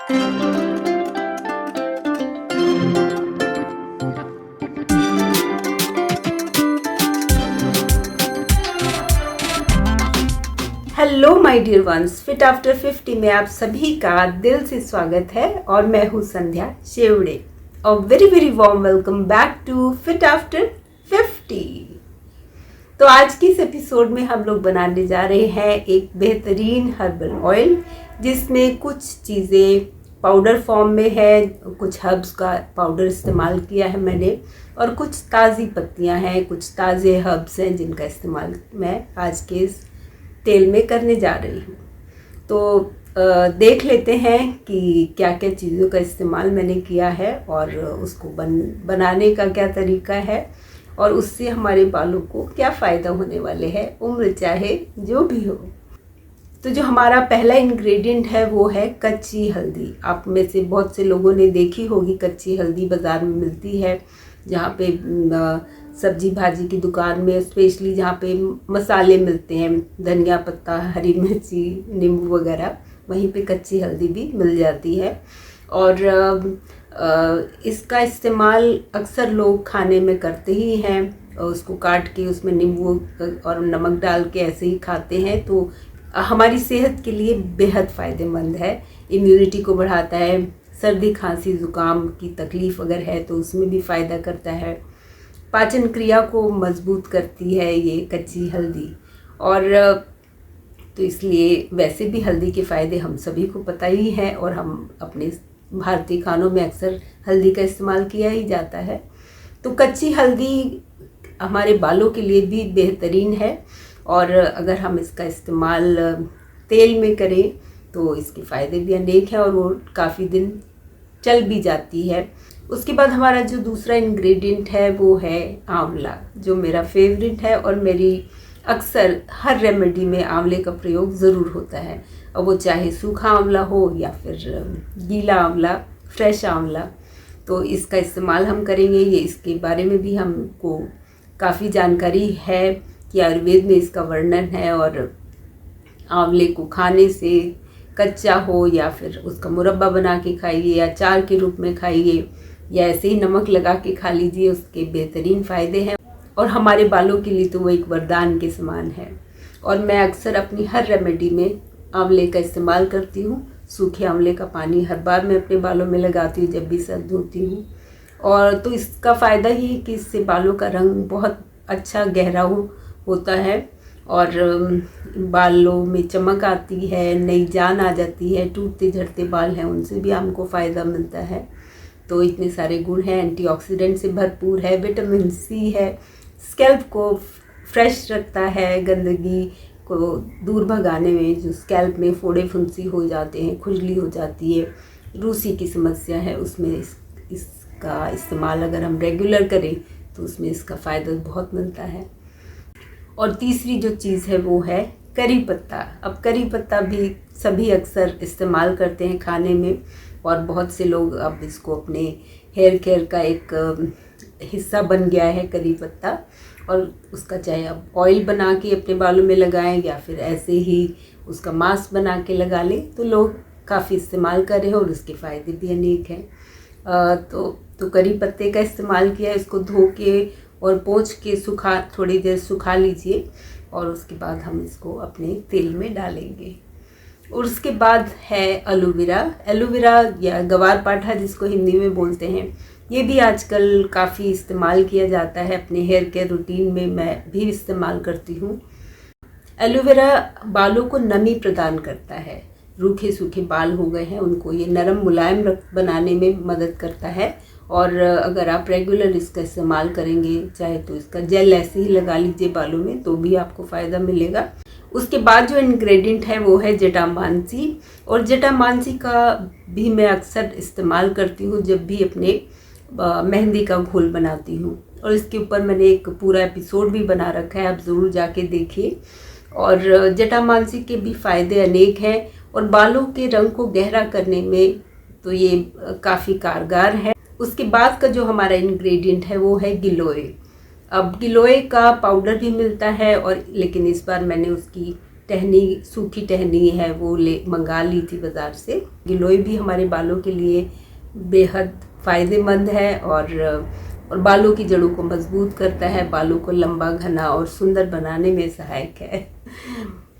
Hello my dear ones, fit after 50 में आप सभी का दिल से स्वागत है और मैं हूँ संध्या शेवड़े और very warm welcome back to fit after 50। तो आज की इस एपिसोड में हम लोग बनाने जा रहे हैं एक बेहतरीन हर्बल ऑयल जिसमें कुछ चीज़ें पाउडर फॉर्म में है, कुछ हर्ब्स का पाउडर इस्तेमाल किया है मैंने और कुछ ताज़ी पत्तियां हैं, कुछ ताज़े हर्ब्स हैं जिनका इस्तेमाल मैं आज के इस तेल में करने जा रही हूँ। तो देख लेते हैं कि क्या क्या चीज़ों का इस्तेमाल मैंने किया है और उसको बनाने का क्या तरीका है और उससे हमारे बालों को क्या फ़ायदा होने वाले हैं, उम्र चाहे जो भी हो। तो जो हमारा पहला इंग्रेडिएंट है वो है कच्ची हल्दी। आप में से बहुत से लोगों ने देखी होगी कच्ची हल्दी बाज़ार में मिलती है, जहाँ पे सब्जी भाजी की दुकान में, स्पेशली जहाँ पे मसाले मिलते हैं, धनिया पत्ता, हरी मिर्ची, नींबू वगैरह, वहीं पे कच्ची हल्दी भी मिल जाती है। और इसका इस्तेमाल अक्सर लोग खाने में करते ही हैं, उसको काट के उसमें नींबू और नमक डाल के ऐसे ही खाते हैं। तो हमारी सेहत के लिए बेहद फ़ायदेमंद है, इम्यूनिटी को बढ़ाता है, सर्दी खांसी ज़ुकाम की तकलीफ़ अगर है तो उसमें भी फ़ायदा करता है, पाचन क्रिया को मजबूत करती है ये कच्ची हल्दी। और तो इसलिए वैसे भी हल्दी के फ़ायदे हम सभी को पता ही है और हम अपने भारतीय खानों में अक्सर हल्दी का इस्तेमाल किया ही जाता है। तो कच्ची हल्दी हमारे बालों के लिए भी बेहतरीन है और अगर हम इसका इस्तेमाल तेल में करें तो इसके फ़ायदे भी अनेक हैं और वो काफ़ी दिन चल भी जाती है। उसके बाद हमारा जो दूसरा इंग्रेडिएंट है वो है आंवला, जो मेरा फेवरेट है और मेरी अक्सर हर रेमेडी में आंवले का प्रयोग ज़रूर होता है, और वो चाहे सूखा आंवला हो या फिर गीला आंवला, फ्रेश आंवला। तो इसका इस्तेमाल हम करेंगे। ये इसके बारे में भी हमको काफ़ी जानकारी है कि आयुर्वेद में इसका वर्णन है और आंवले को खाने से, कच्चा हो या फिर उसका मुरब्बा बना के खाइए या अचार के रूप में खाइए या ऐसे ही नमक लगा के खा लीजिए, उसके बेहतरीन फ़ायदे हैं और हमारे बालों के लिए तो वो एक वरदान के समान है। और मैं अक्सर अपनी हर रेमेडी में आंवले का इस्तेमाल करती हूँ। सूखे आंवले का पानी हर बार मैं अपने बालों में लगाती हूँ जब भी सर धोती हूँ। और तो इसका फ़ायदा ये है कि इससे बालों का रंग बहुत अच्छा गहरा होता है और बालों में चमक आती है, नई जान आ जाती है। टूटते झड़ते बाल हैं उनसे भी हमको फ़ायदा मिलता है। तो इतने सारे गुण हैं, एंटीऑक्सीडेंट से भरपूर है, विटामिन सी है, स्कैल्प को फ्रेश रखता है, गंदगी को दूर भगाने में, जो स्कैल्प में फोड़े फुंसी हो जाते हैं, खुजली हो जाती है, रूसी की समस्या है, उसमें इसका इस्तेमाल अगर हम रेगुलर करें तो उसमें इसका फ़ायदा बहुत मिलता है। और तीसरी जो चीज़ है वो है करी पत्ता। अब करी पत्ता भी सभी अक्सर इस्तेमाल करते हैं खाने में और बहुत से लोग अब इसको अपने हेयर केयर का एक हिस्सा बन गया है करी पत्ता। और उसका चाहे आप ऑयल बना के अपने बालों में लगाएं या फिर ऐसे ही उसका मास्क बना के लगा लें, तो लोग काफ़ी इस्तेमाल कर रहे हैं और उसके फ़ायदे भी अनेक हैं। तो करी पत्ते का इस्तेमाल किया, इसको धो के और पोंछ के थोड़ी देर सुखा लीजिए और उसके बाद हम इसको अपने तेल में डालेंगे। और उसके बाद है एलोवेरा या गवार पाठा जिसको हिंदी में बोलते हैं। ये भी आजकल काफ़ी इस्तेमाल किया जाता है अपने हेयर केयर रूटीन में, मैं भी इस्तेमाल करती हूँ। एलोवेरा बालों को नमी प्रदान करता है, रूखे सूखे बाल हो गए हैं उनको ये नरम मुलायम बनाने में मदद करता है। और अगर आप रेगुलर इसका इस्तेमाल करेंगे, चाहे तो इसका जेल ऐसे ही लगा लीजिए बालों में, तो भी आपको फ़ायदा मिलेगा। उसके बाद जो इंग्रेडिएंट है वो है जटामांसी, और जटामांसी का भी मैं अक्सर इस्तेमाल करती हूँ जब भी अपने मेहंदी का घोल बनाती हूँ। और इसके ऊपर मैंने एक पूरा एपिसोड भी बना रखा है, आप ज़रूर जाके देखिए। और जटामांसी के भी फ़ायदे अनेक हैं और बालों के रंग को गहरा करने में तो ये काफ़ी कारगर है। उसके बाद का जो हमारा इंग्रेडिएंट है वो है गिलोय। अब गिलोय का पाउडर भी मिलता है और लेकिन इस बार मैंने उसकी टहनी, सूखी टहनी है वो मंगा ली थी बाज़ार से। गिलोय भी हमारे बालों के लिए बेहद फ़ायदेमंद है और बालों की जड़ों को मजबूत करता है, बालों को लंबा, घना और सुंदर बनाने में सहायक है।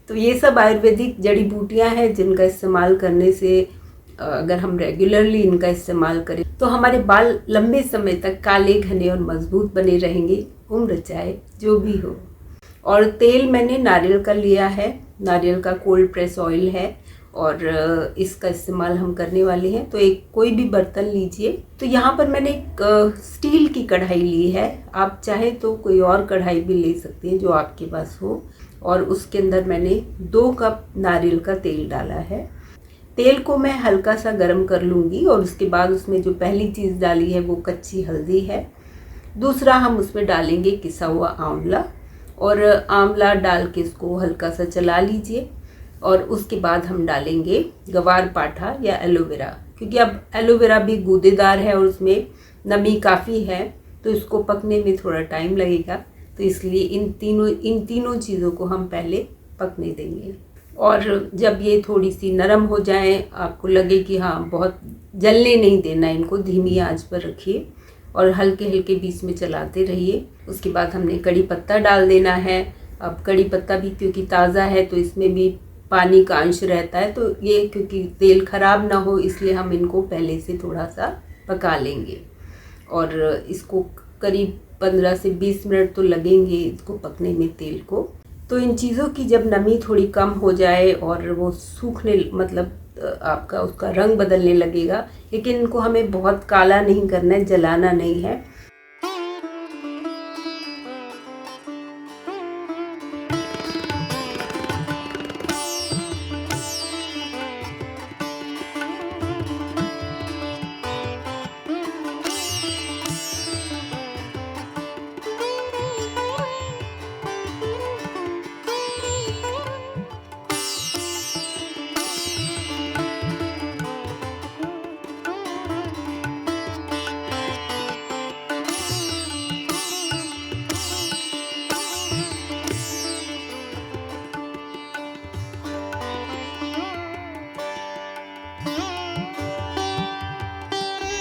तो ये सब आयुर्वेदिक जड़ी बूटियां हैं जिनका इस्तेमाल करने से अगर हम रेगुलरली इनका इस्तेमाल करें तो हमारे बाल लंबे समय तक काले, घने और मजबूत बने रहेंगे, उम्र चाहे जो भी हो। और तेल मैंने नारियल का लिया है, नारियल का कोल्ड प्रेस ऑयल है और इसका इस्तेमाल हम करने वाले हैं। तो एक कोई भी बर्तन लीजिए। तो यहाँ पर मैंने एक स्टील की कढ़ाई ली है, आप चाहे तो कोई और कढ़ाई भी ले सकते हैं जो आपके पास हो। और उसके अंदर मैंने 2 कप नारियल का तेल डाला है। तेल को मैं हल्का सा गर्म कर लूँगी और उसके बाद उसमें जो पहली चीज़ डाली है वो कच्ची हल्दी है। दूसरा हम उसमें डालेंगे किसा हुआ आंवला, और आंवला डाल के इसको हल्का सा चला लीजिए। और उसके बाद हम डालेंगे गवार पाठा या एलोवेरा, क्योंकि अब एलोवेरा भी गूदेदार है और उसमें नमी काफ़ी है तो इसको पकने में थोड़ा टाइम लगेगा। तो इसलिए इन तीनों चीज़ों को हम पहले पकने देंगे। और जब ये थोड़ी सी नरम हो जाए, आपको लगे कि हाँ बहुत जलने नहीं देना, इनको धीमी आंच पर रखिए और हल्के हल्के बीच में चलाते रहिए। उसके बाद हमने कड़ी पत्ता डाल देना है। अब कड़ी पत्ता भी क्योंकि ताज़ा है तो इसमें भी पानी का अंश रहता है, तो ये क्योंकि तेल ख़राब ना हो इसलिए हम इनको पहले से थोड़ा सा पका लेंगे। और इसको करीब 15 से 20 मिनट तो लगेंगे इसको पकने में, तेल को। तो इन चीज़ों की जब नमी थोड़ी कम हो जाए और वो सूखने, मतलब आपका उसका रंग बदलने लगेगा, लेकिन इनको हमें बहुत काला नहीं करना है, जलाना नहीं है।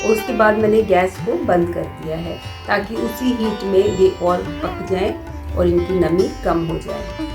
उसके बाद मैंने गैस को बंद कर दिया है ताकि उसी हीट में ये और पक जाए और इनकी नमी कम हो जाए।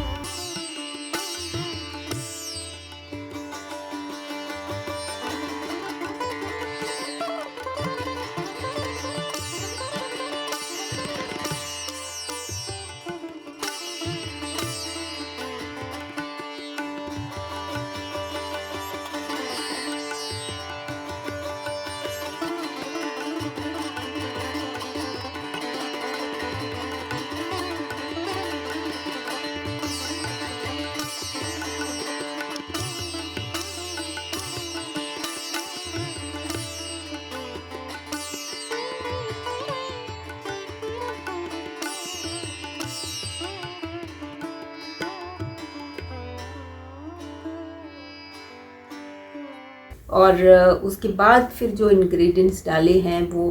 और उसके बाद फिर जो इंग्रेडिएंट्स डाले हैं वो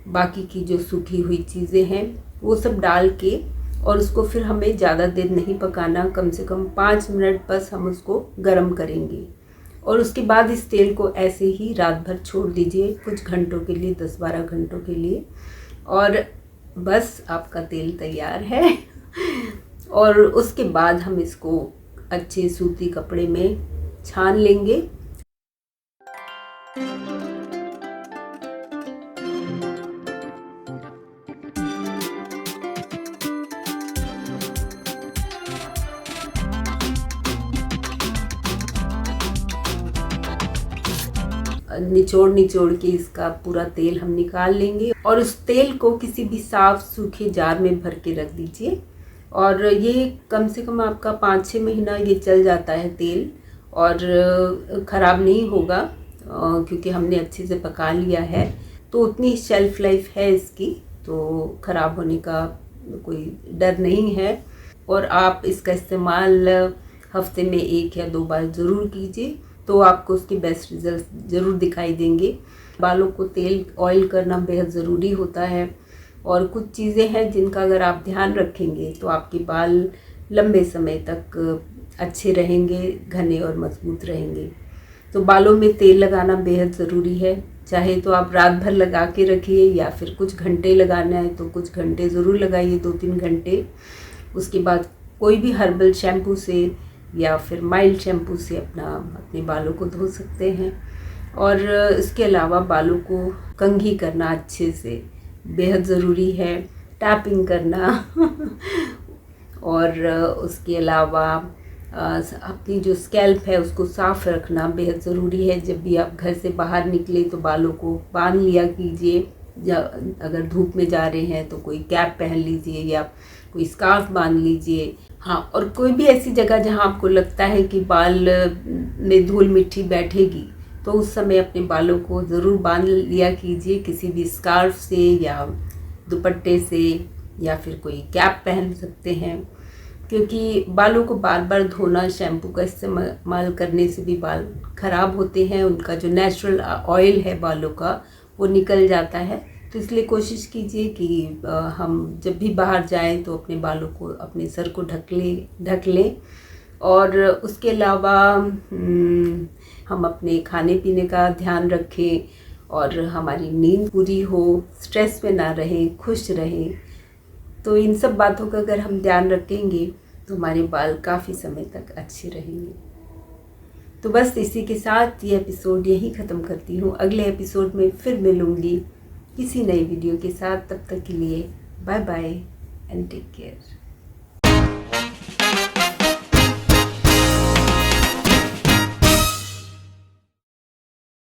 बाकी की जो सूखी हुई चीज़ें हैं वो सब डाल के, और उसको फिर हमें ज़्यादा देर नहीं पकाना, कम से कम 5 मिनट बस हम उसको गरम करेंगे। और उसके बाद इस तेल को ऐसे ही रात भर छोड़ दीजिए, कुछ घंटों के लिए, 10-12 घंटों के लिए, और बस आपका तेल तैयार है। और उसके बाद हम इसको अच्छे सूती कपड़े में छान लेंगे। निचोड़ के इसका पूरा तेल हम निकाल लेंगे और उस तेल को किसी भी साफ सूखे जार में भर के रख दीजिए। और ये कम से कम आपका 5-6 महीना ये चल जाता है तेल, और ख़राब नहीं होगा क्योंकि हमने अच्छे से पका लिया है। तो उतनी शेल्फ़ लाइफ है इसकी, तो ख़राब होने का कोई डर नहीं है। और आप इसका इस्तेमाल हफ्ते में 1 या 2 बार ज़रूर कीजिए, तो आपको उसके बेस्ट रिजल्ट ज़रूर दिखाई देंगे। बालों को तेल ऑयल करना बेहद ज़रूरी होता है, और कुछ चीज़ें हैं जिनका अगर आप ध्यान रखेंगे तो आपके बाल लंबे समय तक अच्छे रहेंगे, घने और मजबूत रहेंगे। तो बालों में तेल लगाना बेहद ज़रूरी है। चाहे तो आप रात भर लगा के रखिए या फिर कुछ घंटे लगाना है तो कुछ घंटे ज़रूर लगाइए, 2-3 घंटे। उसके बाद कोई भी हर्बल शैम्पू से या फिर माइल्ड शैम्पू से अपने बालों को धो सकते हैं। और इसके अलावा बालों को कंघी करना अच्छे से बेहद ज़रूरी है, टैपिंग करना और उसके अलावा अपनी जो स्कैल्प है उसको साफ़ रखना बेहद ज़रूरी है। जब भी आप घर से बाहर निकले तो बालों को बांध लिया कीजिए। अगर धूप में जा रहे हैं तो कोई कैप पहन लीजिए या कोई स्कार्फ बांध लीजिए। हाँ, और कोई भी ऐसी जगह जहाँ आपको लगता है कि बाल में धूल मिट्टी बैठेगी तो उस समय अपने बालों को ज़रूर बांध लिया कीजिए किसी भी स्कार्फ से या दुपट्टे से, या फिर कोई कैप पहन सकते हैं। क्योंकि बालों को बार बार धोना, शैम्पू का इस्तेमाल करने से भी बाल ख़राब होते हैं, उनका जो नेचुरल ऑयल है बालों का वो निकल जाता है। तो इसलिए कोशिश कीजिए कि हम जब भी बाहर जाएं तो अपने बालों को, अपने सर को ढक लें। और उसके अलावा हम अपने खाने पीने का ध्यान रखें और हमारी नींद पूरी हो, स्ट्रेस में ना रहें, खुश रहें। तो इन सब बातों का अगर हम ध्यान रखेंगे तो हमारे बाल काफ़ी समय तक अच्छे रहेंगे। तो बस इसी के साथ ये एपिसोड यहीं ख़त्म करती हूँ। अगले एपिसोड में फिर मिलूँगी किसी नई वीडियो के साथ। तब तक के लिए bye bye and take care.